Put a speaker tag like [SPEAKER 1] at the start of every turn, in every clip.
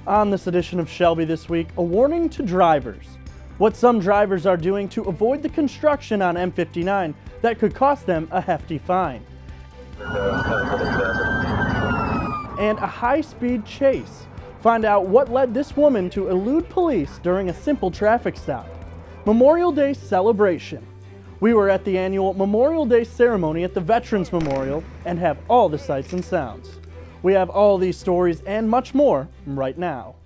[SPEAKER 1] On this edition of Shelby This Week, a warning to drivers. What some drivers are doing to avoid the construction on M59 that could cost them a hefty fine. And a high-speed chase. Find out what led this woman to elude police during a simple traffic stop. Memorial Day celebration. We were at the annual Memorial Day ceremony at the Veterans Memorial and have all the sights and sounds. We have all these stories and much more right now.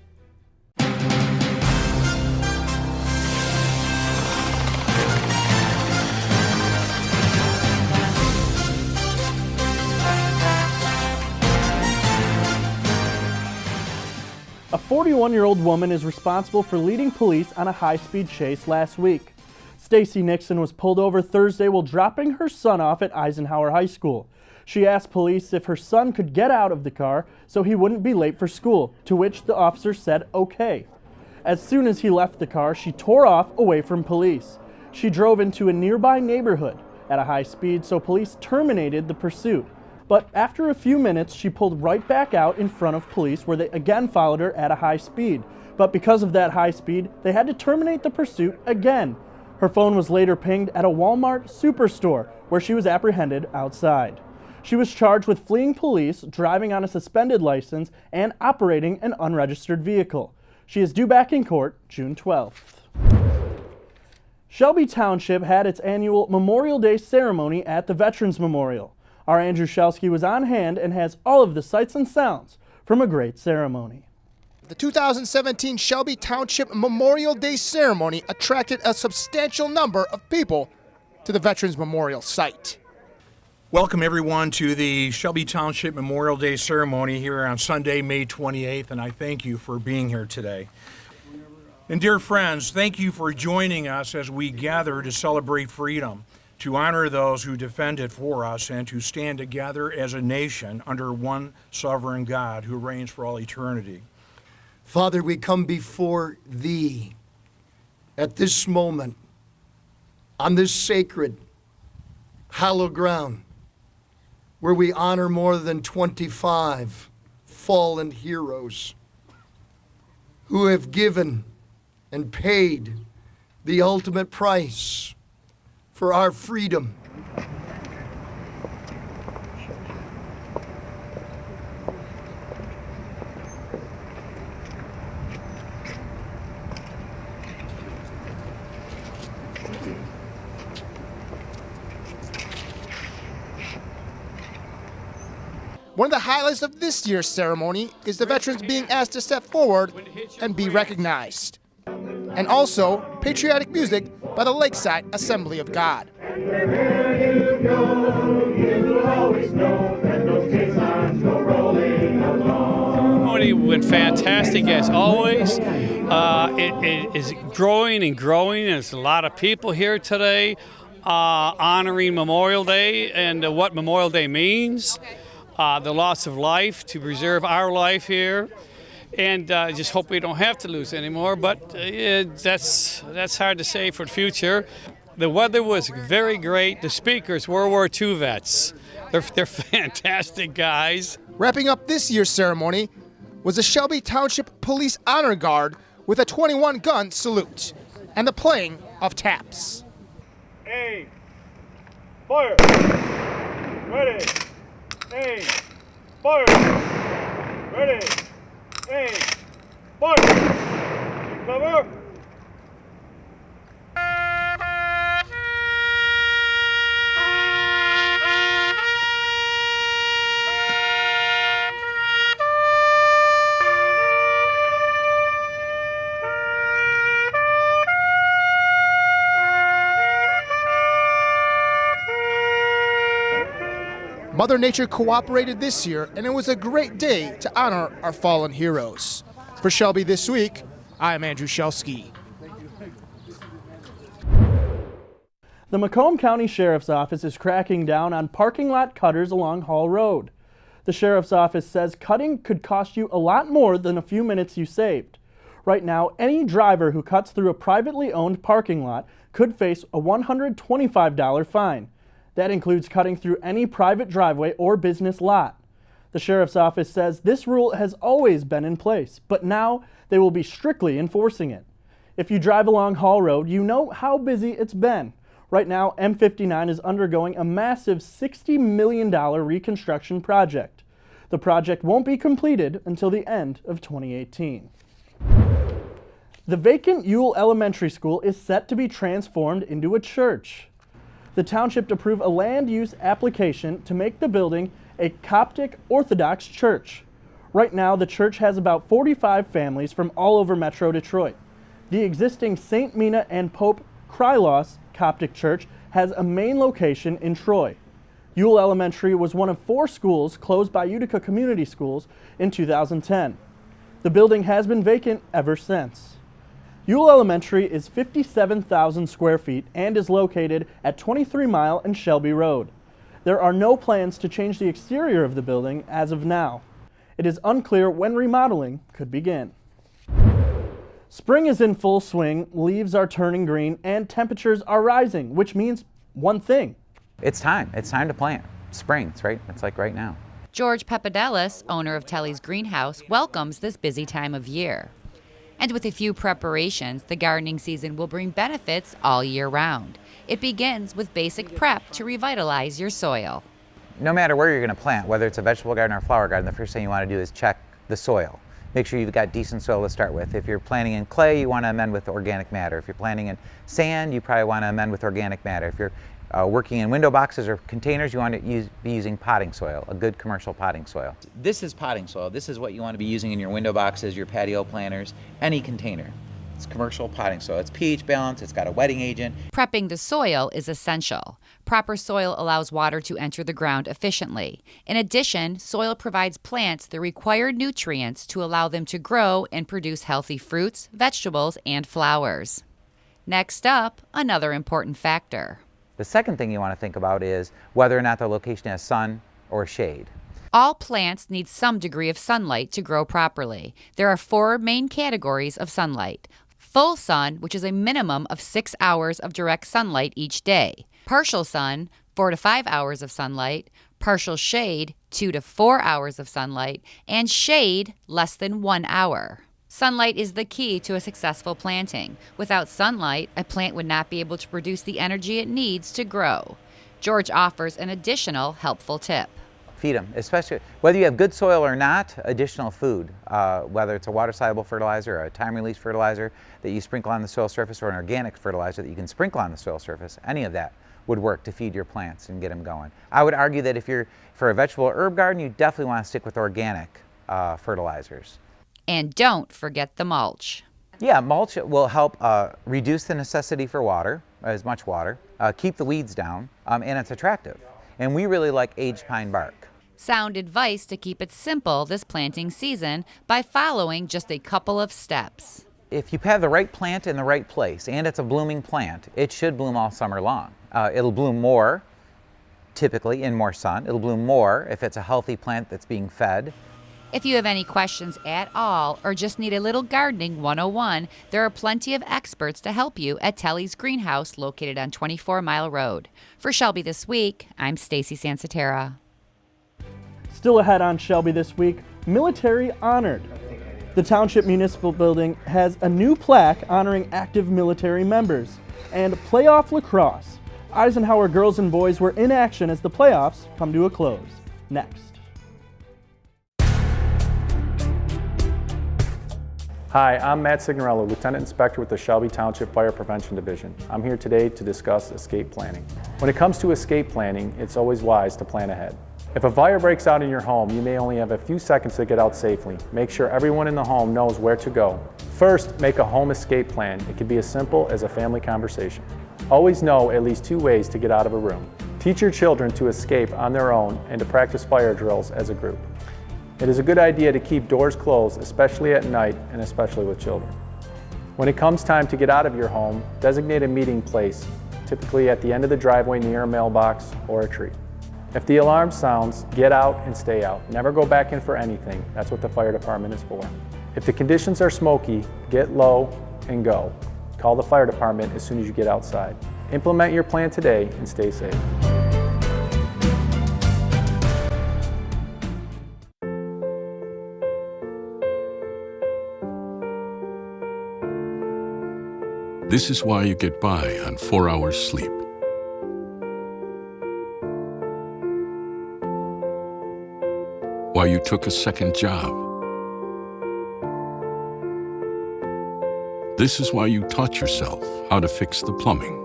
[SPEAKER 1] A 41-year-old woman is responsible for leading police on a high-speed chase last week. Stacy Nixon was pulled over Thursday while dropping her son off at Eisenhower High School. She asked police if her son could get out of the car so he wouldn't be late for school, to which the officer said okay. As soon as he left the car, she tore off away from police. She drove into a nearby neighborhood at a high speed, so police terminated the pursuit. But after a few minutes, she pulled right back out in front of police, where they again followed her at a high speed. But because of that high speed, they had to terminate the pursuit again. Her phone was later pinged at a Walmart superstore, where she was apprehended outside. She was charged with fleeing police, driving on a suspended license, and operating an unregistered vehicle. She is due back in court June 12th. Shelby Township had its annual Memorial Day ceremony at the Veterans Memorial. Our Andrew Shelsky was on hand and has all of the sights and sounds from a great ceremony.
[SPEAKER 2] The 2017 Shelby Township Memorial Day ceremony attracted a substantial number of people to the Veterans Memorial site.
[SPEAKER 3] Welcome everyone to the Shelby Township Memorial Day ceremony here on Sunday, May 28th, and I thank you for being here today. And dear friends, thank you for joining us as we gather to celebrate freedom, to honor those who defend it for us, and to stand together as a nation under one sovereign God who reigns for all eternity.
[SPEAKER 4] Father, we come before Thee at this moment, on this sacred, hallowed ground, where we honor more than 25 fallen heroes who have given and paid the ultimate price for our freedom.
[SPEAKER 2] One of the highlights of this year's ceremony is the veterans being asked to step forward and be recognized. And also patriotic music by the Lakeside Assembly of God.
[SPEAKER 5] Ceremony went fantastic as always. It is growing and growing. There's a lot of people here today honoring Memorial Day and what Memorial Day means. The loss of life, to preserve our life here, and just hope we don't have to lose anymore, but that's hard to say for the future. The weather was very great. The speakers, World War II vets. They're fantastic guys.
[SPEAKER 2] Wrapping up this year's ceremony was the Shelby Township Police Honor Guard with a 21-gun salute and the playing of taps.
[SPEAKER 6] Aim, fire, ready. Aim, fire, ready, aim, fire, cover. Mother Nature cooperated this year, and it was a great day to honor our fallen heroes. For Shelby This Week, I am Andrew Shelsky.
[SPEAKER 1] The Macomb County Sheriff's Office is cracking down on parking lot cutters along Hall Road. The Sheriff's Office says cutting could cost you a lot more than a few minutes you saved. Right now, any driver who cuts through a privately owned parking lot could face a $125 fine. That includes cutting through any private driveway or business lot. The sheriff's office says this rule has always been in place, but now they will be strictly enforcing it. If you drive along Hall Road, you know how busy it's been. Right now, M59 is undergoing a massive $60 million reconstruction project. The project won't be completed until the end of 2018. The vacant Ewell Elementary School is set to be transformed into a church. The Township approved a land use application to make the building a Coptic Orthodox church. Right now, the church has about 45 families from all over Metro Detroit. The existing St. Mina and Pope Krylos Coptic Church has a main location in Troy. Ewell Elementary was one of 4 schools closed by Utica Community Schools in 2010. The building has been vacant ever since. Ewell Elementary is 57,000 square feet and is located at 23 Mile and Shelby Road. There are no plans to change the exterior of the building as of now. It is unclear when remodeling could begin. Spring is in full swing, leaves are turning green, and temperatures are rising, which means one thing.
[SPEAKER 7] It's time. It's time to plant. Spring, it's right. It's like right now.
[SPEAKER 8] George Papadelis, owner of Telly's Greenhouse, welcomes this busy time of year. And with a few preparations, the gardening season will bring benefits all year round. It begins with basic prep to revitalize your soil.
[SPEAKER 7] No matter where you're going to plant, whether it's a vegetable garden or a flower garden, the first thing you want to do is check the soil. Make sure you've got decent soil to start with. If you're planting in clay, you want to amend with organic matter. If you're planting in sand, you probably want to amend with organic matter. If you're working in window boxes or containers, you want to be using potting soil, a good commercial potting soil. This is potting soil. This is what you want to be using in your window boxes, your patio planters, any container. It's commercial potting soil. It's pH balanced, it's got a wetting agent.
[SPEAKER 8] Prepping the soil is essential. Proper soil allows water to enter the ground efficiently. In addition, soil provides plants the required nutrients to allow them to grow and produce healthy fruits, vegetables, and flowers. Next up, another important factor.
[SPEAKER 7] The second thing you want to think about is whether or not the location has sun or shade.
[SPEAKER 8] All plants need some degree of sunlight to grow properly. There are 4 main categories of sunlight. Full sun, which is a minimum of 6 hours of direct sunlight each day. Partial sun, 4 to 5 hours of sunlight. Partial shade, 2 to 4 hours of sunlight. And shade, less than 1 hour. Sunlight is the key to a successful planting. Without sunlight, a plant would not be able to produce the energy it needs to grow. George offers an additional helpful tip.
[SPEAKER 7] Feed them, especially whether you have good soil or not, additional food, whether it's a water-soluble fertilizer or a time-release fertilizer that you sprinkle on the soil surface or an organic fertilizer that you can sprinkle on the soil surface, any of that would work to feed your plants and get them going. I would argue that if you're for a vegetable or herb garden, you definitely want to stick with organic fertilizers.
[SPEAKER 8] And don't forget the mulch.
[SPEAKER 7] Yeah, mulch will help reduce the necessity for water, as much water, keep the weeds down, and it's attractive. And we really like aged pine bark.
[SPEAKER 8] Sound advice to keep it simple this planting season by following just a couple of steps.
[SPEAKER 7] If you have the right plant in the right place and it's a blooming plant, it should bloom all summer long. It'll bloom more, typically in more sun. It'll bloom more if it's a healthy plant that's being fed.
[SPEAKER 8] If you have any questions at all or just need a little gardening 101, there are plenty of experts to help you at Telly's Greenhouse located on 24 Mile Road. For Shelby This Week, I'm Stacy Sansatera.
[SPEAKER 1] Still ahead on Shelby This Week, military honored. The Township Municipal Building has a new plaque honoring active military members. And playoff lacrosse. Eisenhower girls and boys were in action as the playoffs come to a close. Next.
[SPEAKER 9] Hi, I'm Matt Signorello, Lieutenant Inspector with the Shelby Township Fire Prevention Division. I'm here today to discuss escape planning. When it comes to escape planning, it's always wise to plan ahead. If a fire breaks out in your home, you may only have a few seconds to get out safely. Make sure everyone in the home knows where to go. First, make a home escape plan. It can be as simple as a family conversation. Always know at least 2 ways to get out of a room. Teach your children to escape on their own and to practice fire drills as a group. It is a good idea to keep doors closed, especially at night and especially with children. When it comes time to get out of your home, designate a meeting place, typically at the end of the driveway near a mailbox or a tree. If the alarm sounds, get out and stay out. Never go back in for anything. That's what the fire department is for. If the conditions are smoky, get low and go. Call the fire department as soon as you get outside. Implement your plan today and stay safe.
[SPEAKER 10] This is why you get by on 4 hours sleep. Why you took a second job. This is why you taught yourself how to fix the plumbing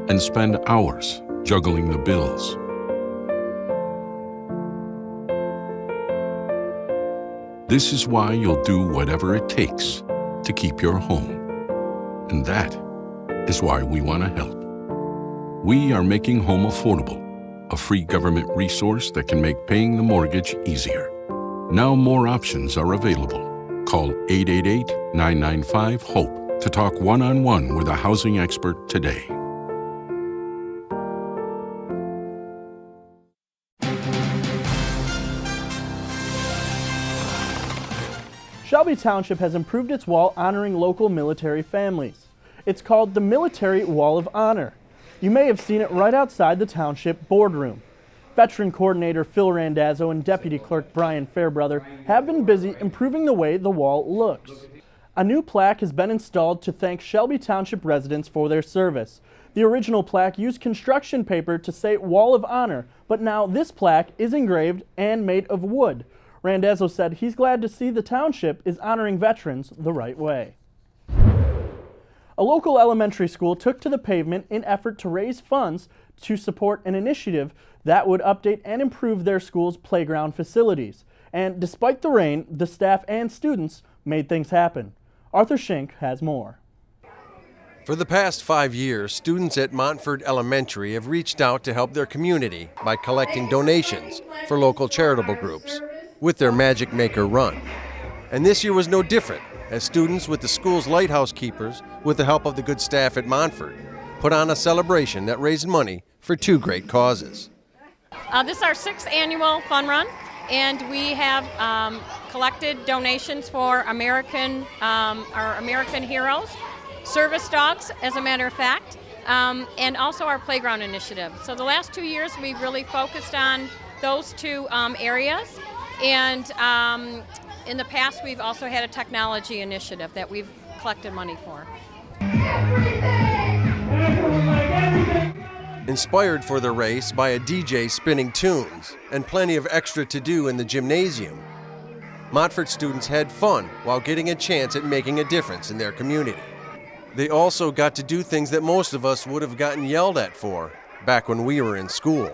[SPEAKER 10] and spend hours juggling the bills. This is why you'll do whatever it takes to keep your home. And that is why we want to help. We are making home affordable, a free government resource that can make paying the mortgage easier. Now more options are available. Call 888-995-HOPE to talk one-on-one with a housing expert today.
[SPEAKER 1] Shelby Township has improved its wall honoring local military families. It's called the Military Wall of Honor. You may have seen it right outside the township boardroom. Veteran Coordinator Phil Randazzo and Deputy Clerk Brian Fairbrother have been busy improving the way the wall looks. A new plaque has been installed to thank Shelby Township residents for their service. The original plaque used construction paper to say Wall of Honor, but now this plaque is engraved and made of wood. Randazzo said he's glad to see the township is honoring veterans the right way. A local elementary school took to the pavement in effort to raise funds to support an initiative that would update and improve their school's playground facilities. And despite the rain, the staff and students made things happen. Arthur Schenk has more.
[SPEAKER 11] For the past 5 years, students at Montford Elementary have reached out to help their community by collecting donations for local charitable groups with their Magic Maker Run. And this year was no different, as students with the school's lighthouse keepers, with the help of the good staff at Montford, put on a celebration that raised money for 2 great causes.
[SPEAKER 12] This is our 6th annual fun run, and we have collected donations for our American heroes, service dogs, as a matter of fact, and also our playground initiative. So the last 2 years we've really focused on those 2 areas, and in the past we've also had a technology initiative that we've collected money for.
[SPEAKER 11] Inspired for the race by a DJ spinning tunes and plenty of extra to do in the gymnasium, Montford students had fun while getting a chance at making a difference in their community. They also got to do things that most of us would have gotten yelled at for back when we were in school.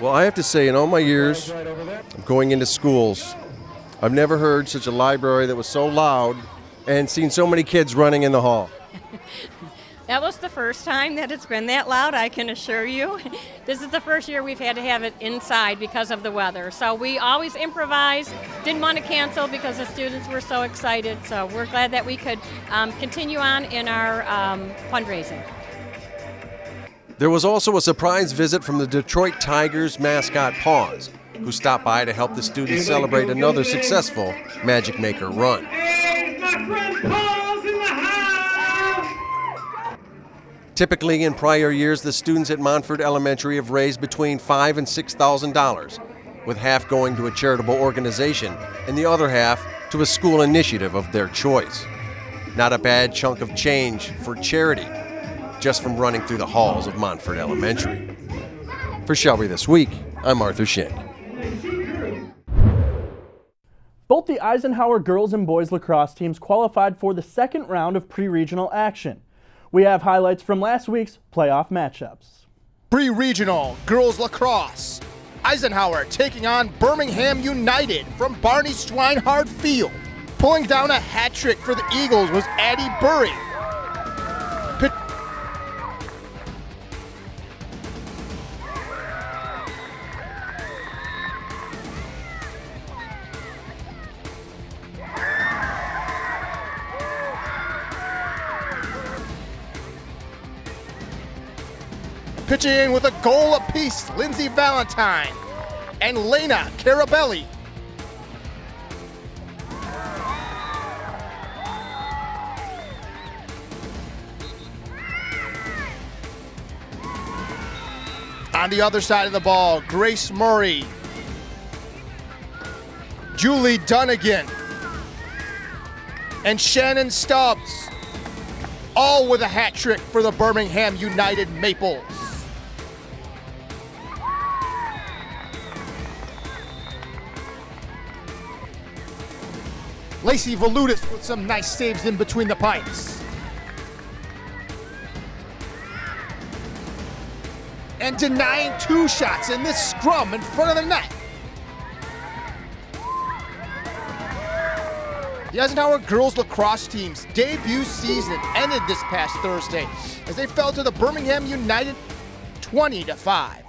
[SPEAKER 11] Well, I have to say, in all my years of going into schools, I've never heard such a library that was so loud and seen so many kids running in the hall.
[SPEAKER 12] That was the first time that it's been that loud, I can assure you. This is the first year we've had to have it inside because of the weather. So we always improvise, didn't want to cancel because the students were so excited. So we're glad that we could continue on in our fundraising.
[SPEAKER 11] There was also a surprise visit from the Detroit Tigers mascot Paws, who stopped by to help the students celebrate another successful Magic Maker run. Typically in prior years, the students at Montford Elementary have raised between $5,000 and $6,000, with half going to a charitable organization and the other half to a school initiative of their choice. Not a bad chunk of change for charity, just from running through the halls of Montford Elementary. For Shelby This Week, I'm Arthur Schenk.
[SPEAKER 1] Both the Eisenhower girls and boys lacrosse teams qualified for the second round of pre-regional action. We have highlights from last week's playoff matchups.
[SPEAKER 2] Pre-regional girls lacrosse. Eisenhower taking on Birmingham United from Barney Swinehard Field. Pulling down a hat trick for the Eagles was Addie Burry. Pitching in with a goal apiece, Lindsay Valentine and Lena Carabelli. On the other side of the ball, Grace Murray, Julie Dunnigan, and Shannon Stubbs, all with a hat trick for the Birmingham United Maples. Lacey Valutis with some nice saves in between the pipes. And denying 2 shots in this scrum in front of the net. The Eisenhower girls lacrosse team's debut season ended this past Thursday as they fell to the Birmingham United 20-5.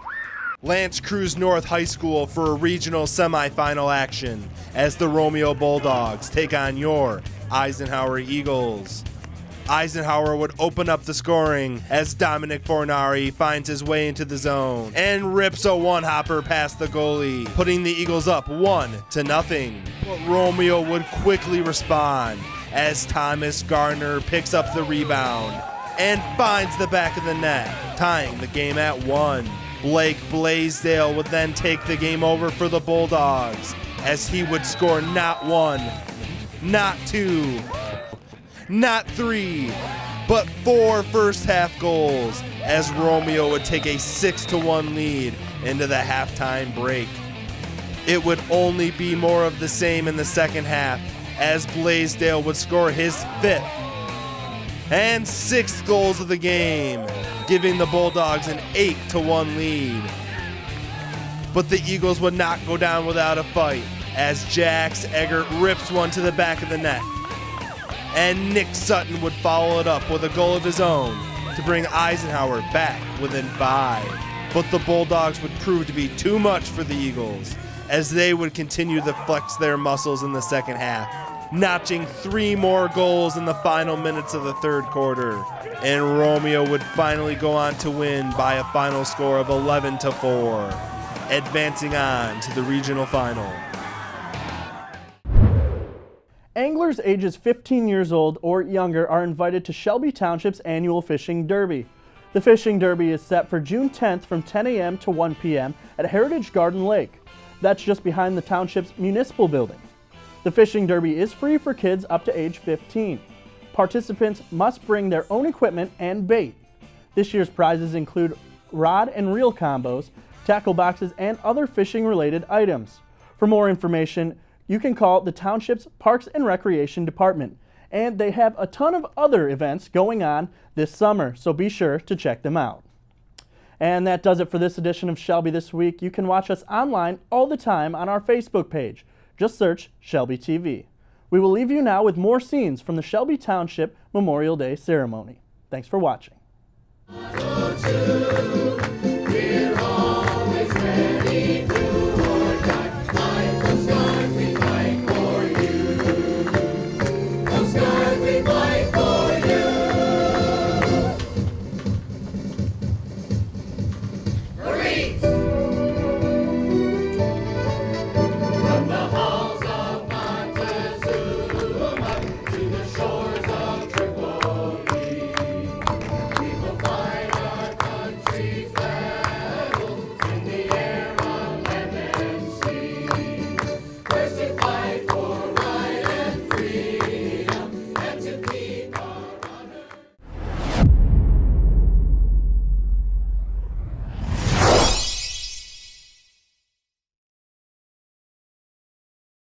[SPEAKER 13] Lance Cruz North High School for a regional semifinal action as the Romeo Bulldogs take on your Eisenhower Eagles. Eisenhower would open up the scoring as Dominic Fornari finds his way into the zone and rips a one-hopper past the goalie, putting the Eagles up 1-0. But Romeo would quickly respond as Thomas Gardner picks up the rebound and finds the back of the net, tying the game at 1. Blake Blaisdell would then take the game over for the Bulldogs as he would score not 1, not 2, not 3, but 4 first-half goals as Romeo would take a 6-1 lead into the halftime break. It would only be more of the same in the second half as Blaisdell would score his 5th and 6th goals of the game, giving the Bulldogs an 8-1 lead. But the Eagles would not go down without a fight as Jax Eggert rips one to the back of the net. And Nick Sutton would follow it up with a goal of his own to bring Eisenhower back within 5. But the Bulldogs would prove to be too much for the Eagles as they would continue to flex their muscles in the second half, notching 3 more goals in the final minutes of the third quarter. And Romeo would finally go on to win by a final score of 11-4, advancing on to the regional final.
[SPEAKER 1] Anglers ages 15 years old or younger are invited to Shelby Township's annual Fishing Derby. The Fishing Derby is set for June 10th from 10 a.m. to 1 p.m. at Heritage Garden Lake. That's just behind the Township's municipal building. The Fishing Derby is free for kids up to age 15. Participants must bring their own equipment and bait. This year's prizes include rod and reel combos, tackle boxes, and other fishing-related items. For more information, you can call the Township's Parks and Recreation Department, and they have a ton of other events going on this summer, so be sure to check them out. And that does it for this edition of Shelby This Week. You can watch us online all the time on our Facebook page. Just search Shelby TV. We will leave you now with more scenes from the Shelby Township Memorial Day ceremony. Thanks for watching.